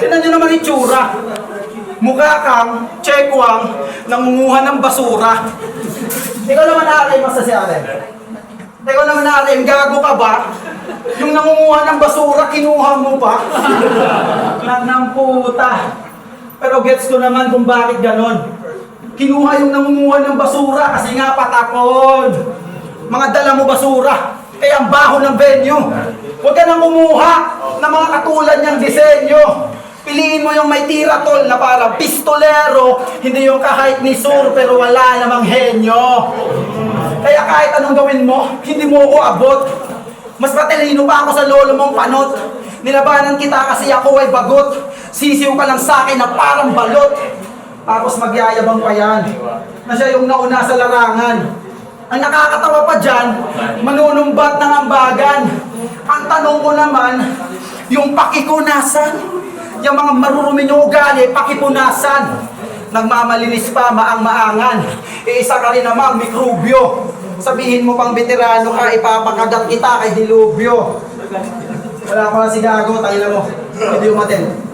Tignan nyo naman itsura. Mukha kang chekwang nangunguha ng basura. Ikaw naman natin, basta si Ate. Ikaw naman natin, gago ka ba? Yung nangunguha ng basura, kinuha mo pa? Ng puta. Pero gets ko naman kung bakit ganon. Kinuha yung nangunguha ng basura kasi nga patakon. Mga dala mo basura, kaya ang baho ng venue. Huwag ka nang kumuha ng mga katulad niyang disenyo. Piliin mo yung may tira tol na parang pistolero, hindi yung kahit ni Sur pero wala namang henyo. Kaya kahit anong gawin mo, hindi mo ako abot. Mas matalino pa ako sa lolo mong panot. Nilabanan kita kasi ako ay bagot. Sisiw ka lang sa akin na parang balot. Tapos magyayabang pa yan na siya yung nauna sa larangan. Ang nakakatawa pa dyan, manunumbat ng ambagan. Ang tanong ko naman, yung pakikunasan. Yung mga marurumi nyo ugali, pakipunasan. Nagmamalinis pa, maang-maangan. Isa ka rin namang mikrobyo. Sabihin mo pang veterano ka, ipapakagat kita kay Dilubyo. Wala pa si Gago, tayo na mo. Hindi umaten.